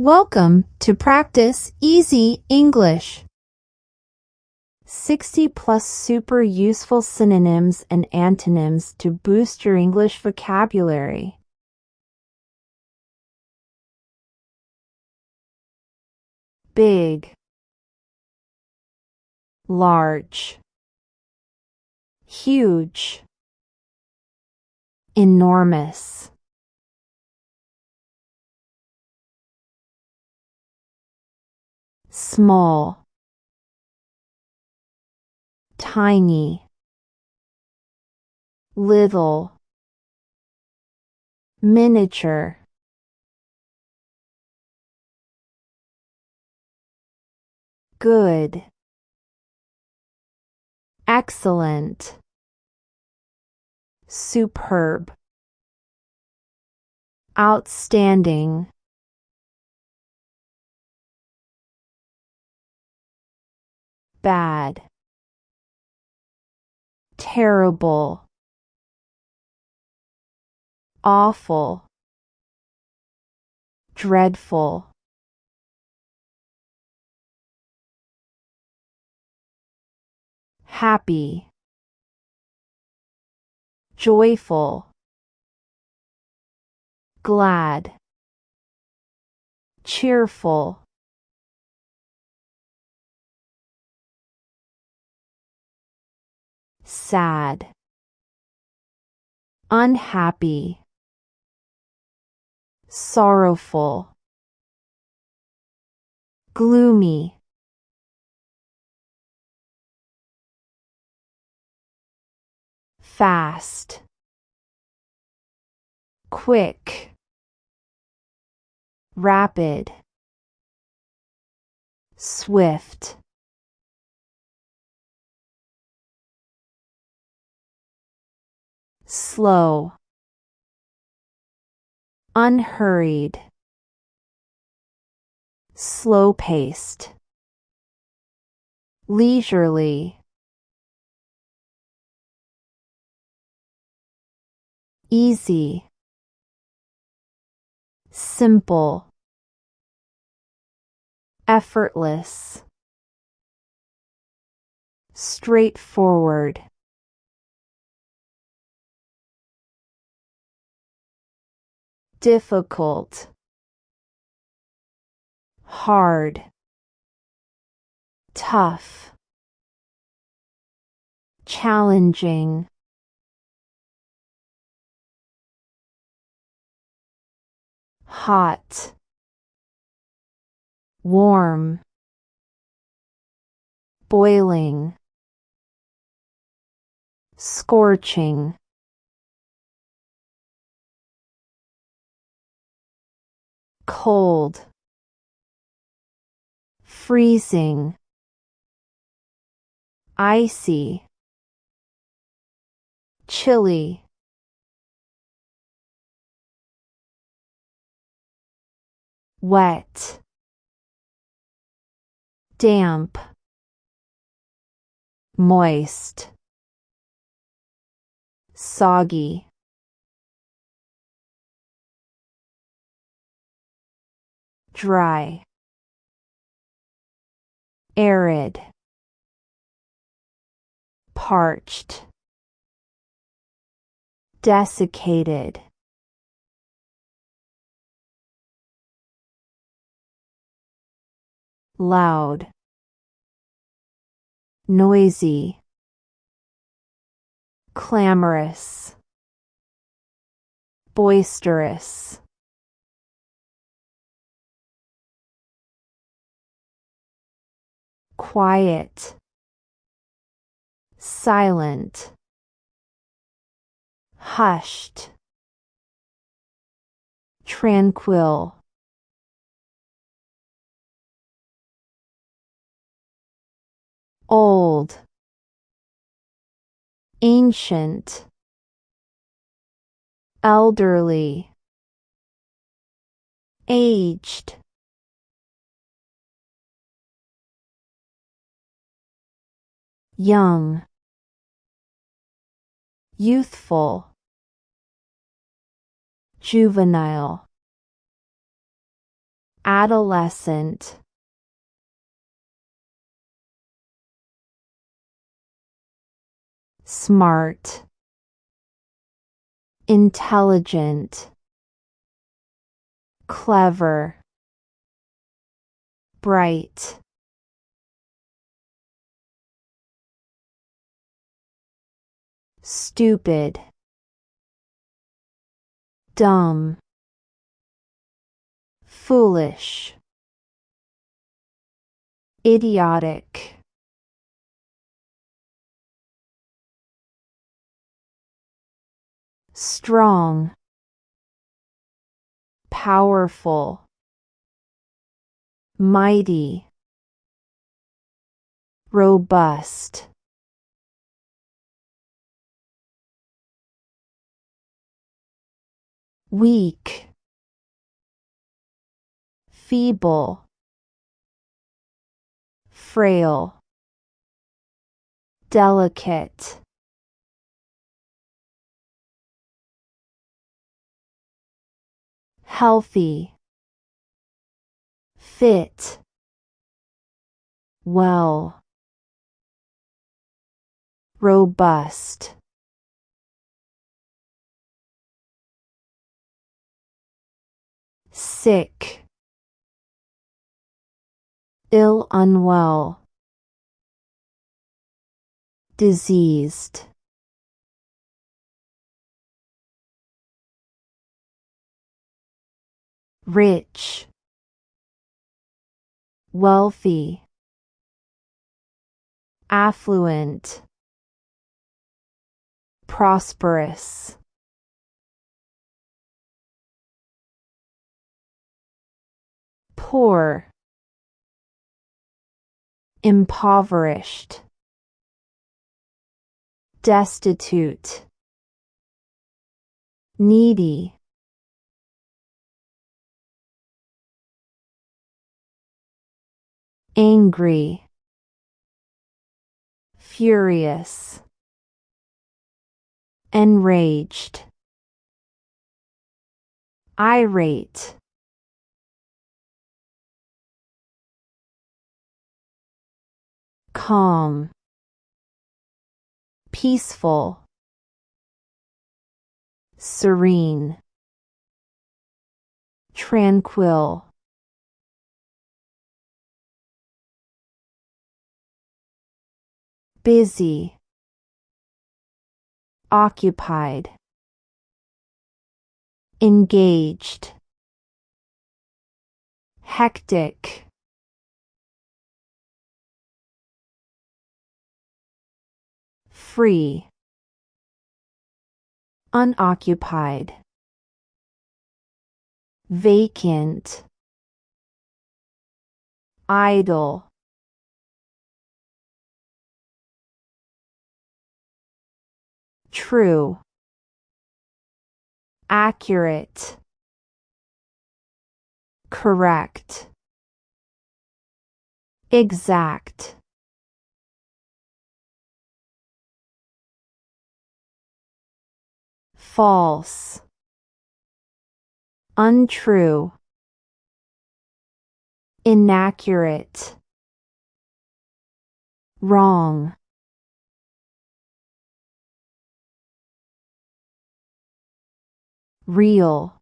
Welcome to Practice Easy English. 60 plus super useful synonyms and antonyms to boost your English vocabulary. Big, large, huge, enormous. Small, tiny, little, miniature. Good, excellent, superb, outstanding. Bad, terrible, awful, dreadful. Happy, joyful, glad, cheerful. Sad, unhappy, sorrowful, gloomy. Fast, quick, rapid, swift. Slow, unhurried, slow-paced, leisurely, easy, simple, effortless, straightforward. Difficult, hard, tough, challenging. Hot, warm, boiling, scorching. Cold, freezing, icy, chilly. Wet, damp, moist, soggy. Dry, arid, parched, desiccated. Loud, noisy, clamorous, boisterous. Quiet, silent, hushed, tranquil. Old, ancient, elderly, aged. Young, youthful, juvenile. adolescent, smart, intelligent, clever, bright, stupid, dumb, foolish, idiotic, strong, powerful, mighty, robust, weak, feeble, frail, delicate, healthy, fit, well, robust, sick, ill, unwell, diseased, rich, wealthy, affluent, prosperous, poor, impoverished, destitute, needy, angry, furious, enraged, irate, calm, peaceful, serene, tranquil, busy, occupied, engaged, hectic, free, unoccupied, vacant, idle, true, accurate, correct, exact, false, untrue, inaccurate, wrong, real,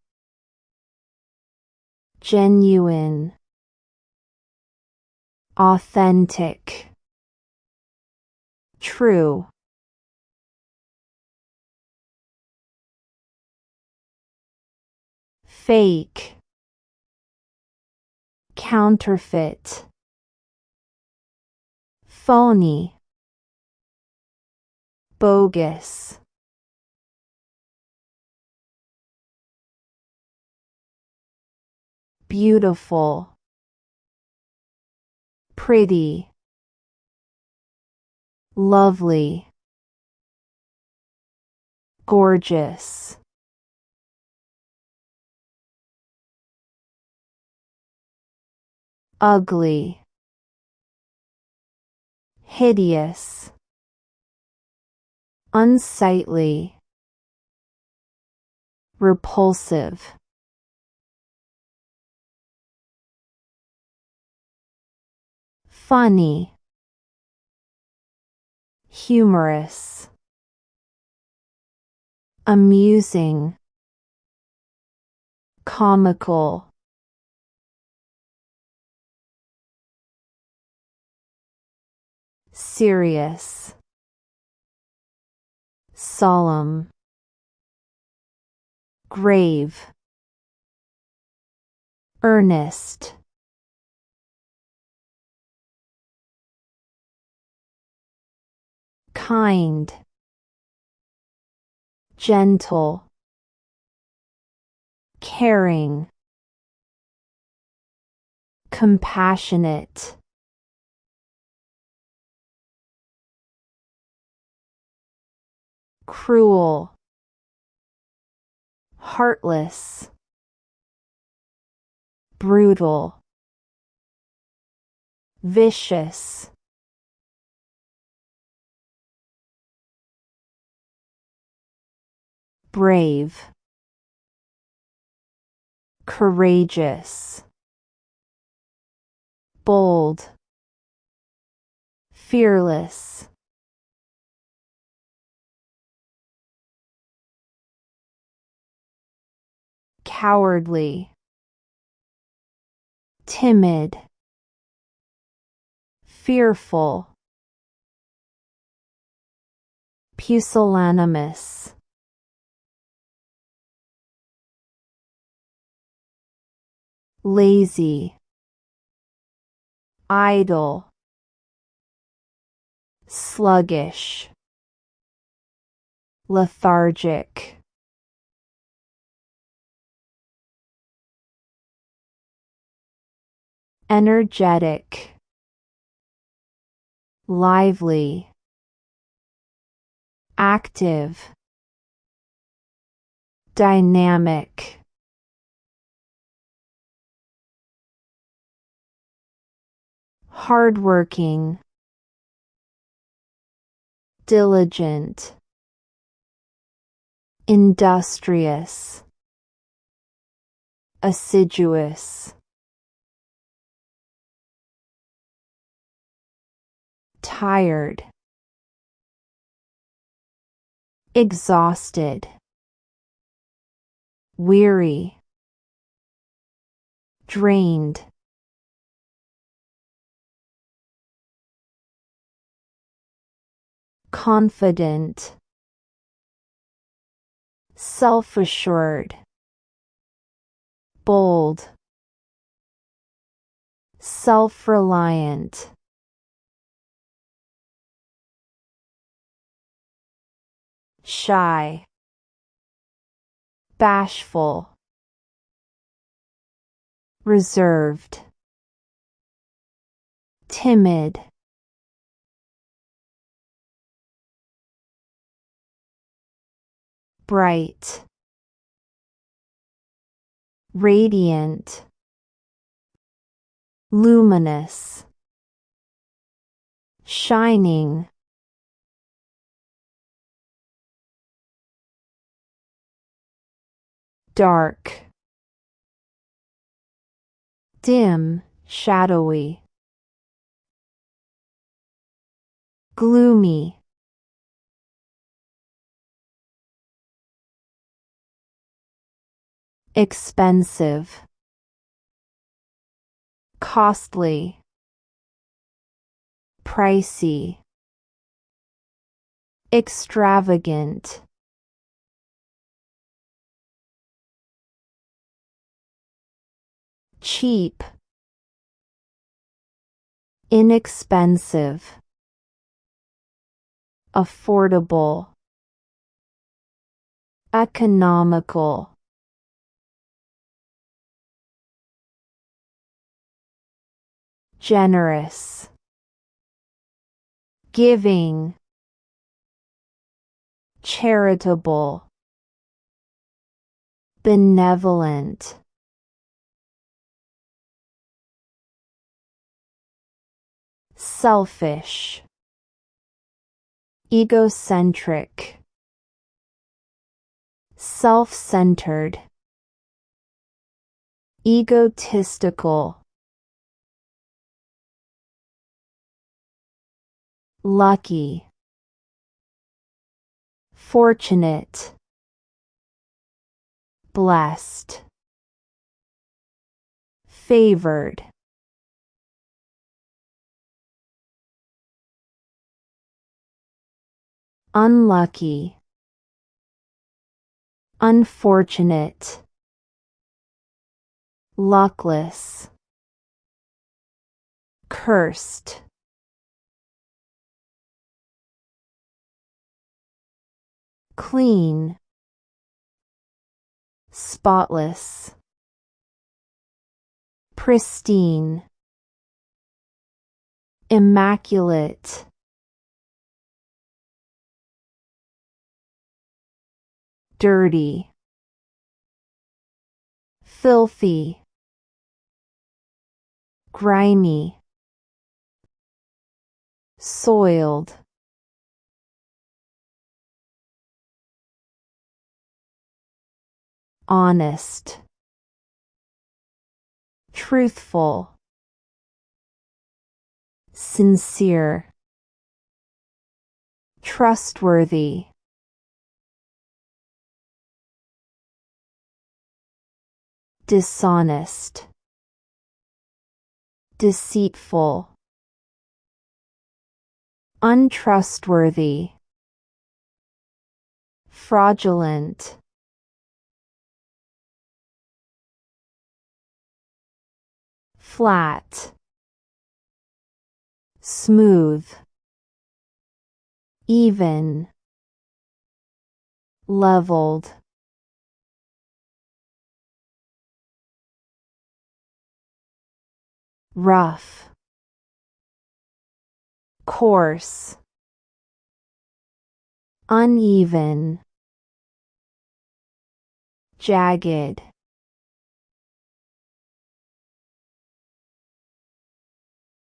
genuine, authentic, true, fake, counterfeit, phony, bogus, beautiful, pretty, lovely, gorgeous, ugly, hideous, unsightly, repulsive, funny, humorous, amusing, comical, serious, solemn, grave, earnest, kind, gentle, caring, compassionate, cruel, heartless, brutal, vicious, brave, courageous, bold, fearless, cowardly, timid, fearful, pusillanimous, lazy, idle, sluggish, lethargic, energetic, lively, active, dynamic, hardworking, diligent, industrious, assiduous, tired, exhausted, weary, drained, confident, self-assured, bold, self-reliant, shy, bashful, reserved, timid, bright, radiant, luminous, shining, dark, dim, shadowy, gloomy, expensive, costly, pricey, extravagant, cheap, inexpensive, affordable, economical, generous, giving, charitable, benevolent, selfish, egocentric, self-centered, egotistical, lucky, fortunate, blessed, favored, unlucky, unfortunate, luckless, cursed, clean, spotless, pristine, immaculate, dirty, filthy, grimy, soiled, honest, truthful, sincere, trustworthy, dishonest, deceitful, untrustworthy, fraudulent, flat, smooth, even, leveled, rough, coarse, uneven, jagged,